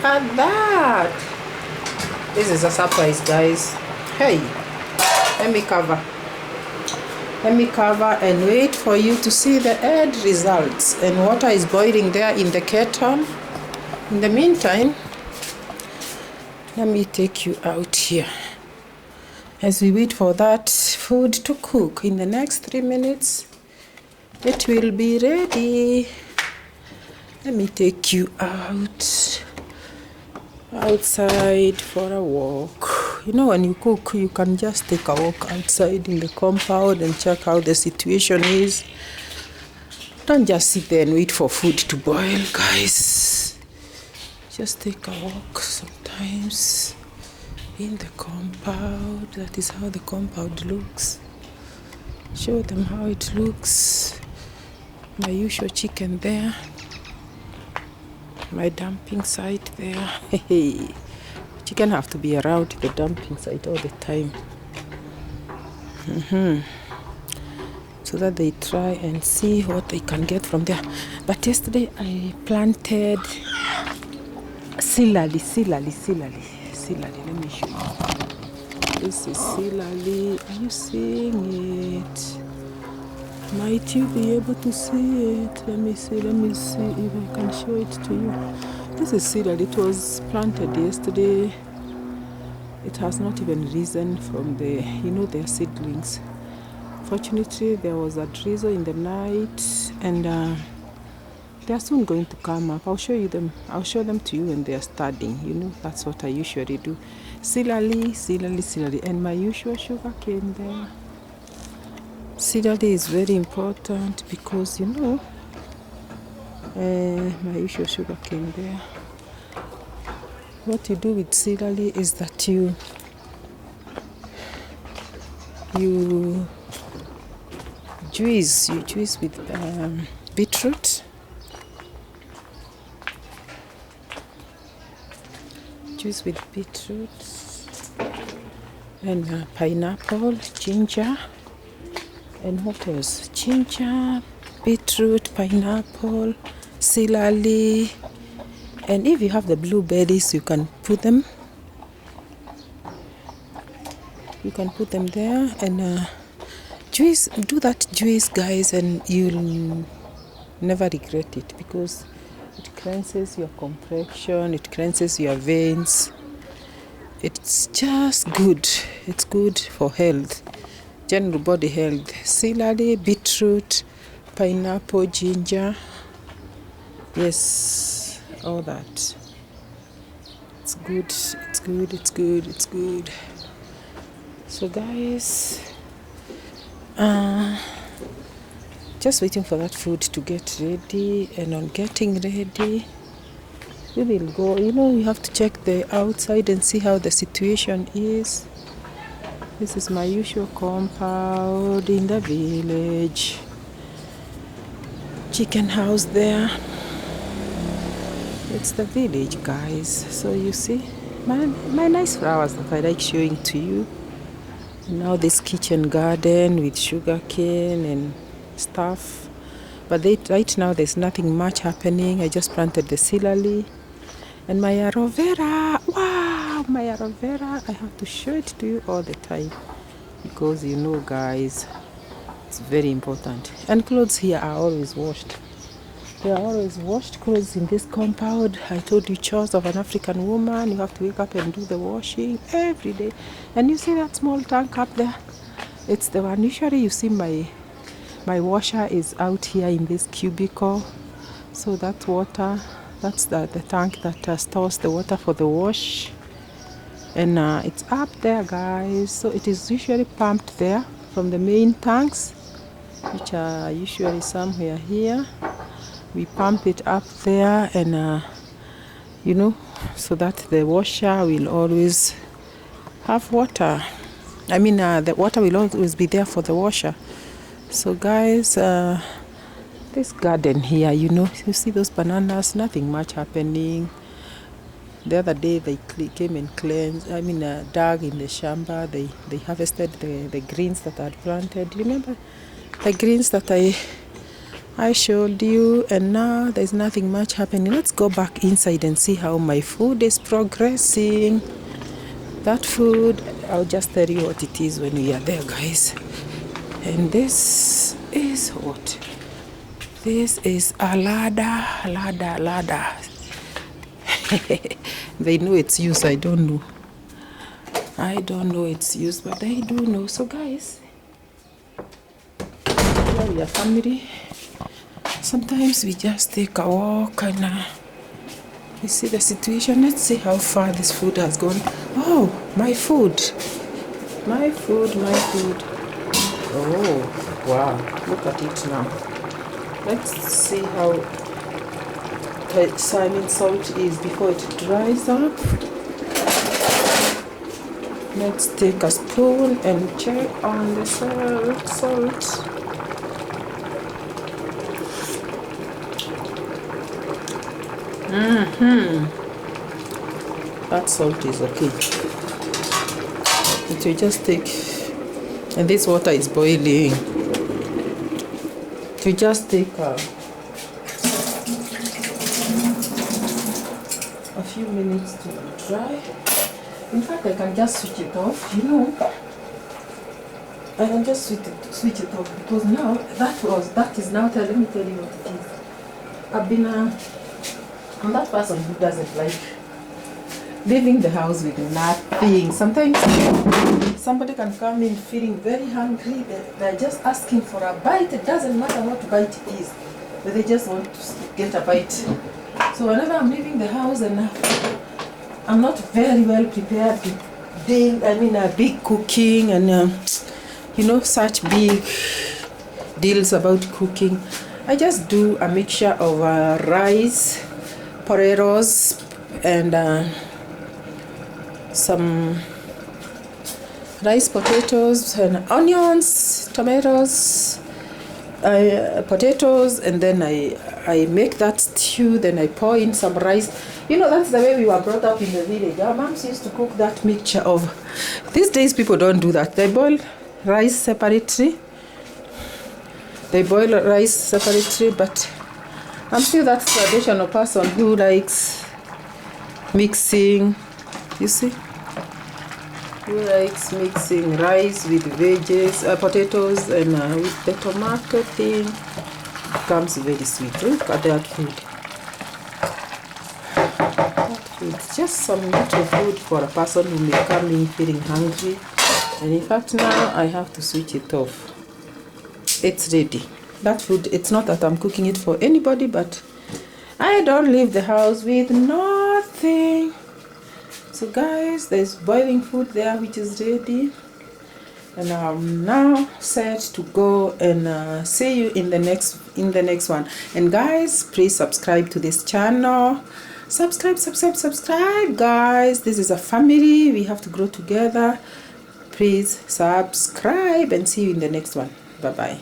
at that. This is a surprise, guys. Hey, let me cover and wait for you to see the end results. And water is boiling there in the kettle. In the meantime, let me take you out here as we wait for that food to cook. In the next 3 minutes it will be ready. Let me take you outside for a walk. You know, when you cook, you can just take a walk outside in the compound and check how the situation is. Don't just sit there and wait for food to boil, guys. Just take a walk sometimes in the compound. That is how the compound looks. Show them how it looks. My usual chicken there. My dumping site there. Hey, chicken have to be around the dumping site all the time. So that they try and see what they can get from there. But yesterday I planted Silali. Let me show you. This is Silali. Are you seeing it? Might you be able to see it? Let me see if I can show it to you. This is Silali. It was planted yesterday. It has not even risen from the, their seedlings. Fortunately, there was a drizzle in the night, and they are soon going to come up. I'll show them to you when they are starting. That's what I usually do. Silali, and my usual sugar cane there. Silali is very important because, my usual sugar cane there. What you do with Silali is that you juice with beetroot. Juice with beetroot and pineapple, ginger, and what else? Ginger, beetroot, pineapple, Silali, and if you have the blueberries, you can put them. You can put them there and juice. Do that juice, guys, and you'll never regret it because it cleanses your complexion, it cleanses your veins. It's just good. It's good for health, general body health. Silali, beetroot, pineapple, ginger. Yes, all that. It's good. It's good. So, guys, just waiting for that food to get ready, and on getting ready we will go. You have to check the outside and see how the situation is. This is my usual compound in the village. Chicken house there. It's the village, guys. So you see my nice flowers that I like showing to you. Now this kitchen garden with sugar cane and stuff. But right now there's nothing much happening. I just planted the Silali and my aloe vera. Wow, my aloe vera. I have to show it to you all the time because guys, it's very important. And clothes here are always washed. They are always washed clothes in this compound. I told you, chores of an African woman. You have to wake up and do the washing every day. And you see that small tank up there? It's the one. Usually you see my washer is out here in this cubicle. So that water, that's the tank that stores the water for the wash. And it's up there, guys. So it is usually pumped there from the main tanks, which are usually somewhere here. We pump it up there and, so that the washer will always have water. I mean, the water will always be there for the washer. So, guys, this garden here, you see those bananas, nothing much happening. The other day they came and cleansed, dug in the shamba. They harvested the greens that I had planted. You remember the greens that I I showed you, and now there's nothing much happening. Let's go back inside and see how my food is progressing. That food, I'll just tell you what it is when we are there, guys. And this is what? This is a ladder. They know its use, I don't know. I don't know its use, but they do know. So guys, we are family. Sometimes we just take a walk and we see the situation. Let's see how far this food has gone. Oh, my food. Oh, wow. Look at it now. Let's see how the Simon salt is before it dries up. Let's take a spoon and check on the salt. That salt is okay. It will just take, and this water is boiling. It will just take a few minutes to dry. In fact, I can just switch it off, I can just switch it off because now that is now let me tell you what it is. I've been I'm that person who doesn't like leaving the house with nothing. Sometimes somebody can come in feeling very hungry. They're just asking for a bite. It doesn't matter what bite it is, but they just want to get a bite. So whenever I'm leaving the house and I'm not very well prepared to big cooking and such big deals about cooking, I just do a mixture of rice, potatoes, and some rice, potatoes, and onions, tomatoes, potatoes, and then I make that stew. Then I pour in some rice. That's the way we were brought up in the village. Our moms used to cook that mixture of. These days people don't do that. They boil rice separately. But I'm still that traditional person who likes mixing. You see? Who likes mixing rice with veggies, potatoes, and with the tomato thing. It comes very sweet. Look at that food. It's just some little food for a person who may come in feeling hungry. And in fact now I have to switch it off. It's ready. That food, it's not that I'm cooking it for anybody, but I don't leave the house with nothing. So guys, there's boiling food there which is ready. And I'm now set to go and see you in the next one. And guys, please subscribe to this channel. Subscribe, guys. This is a family. We have to grow together. Please subscribe and see you in the next one. Bye bye.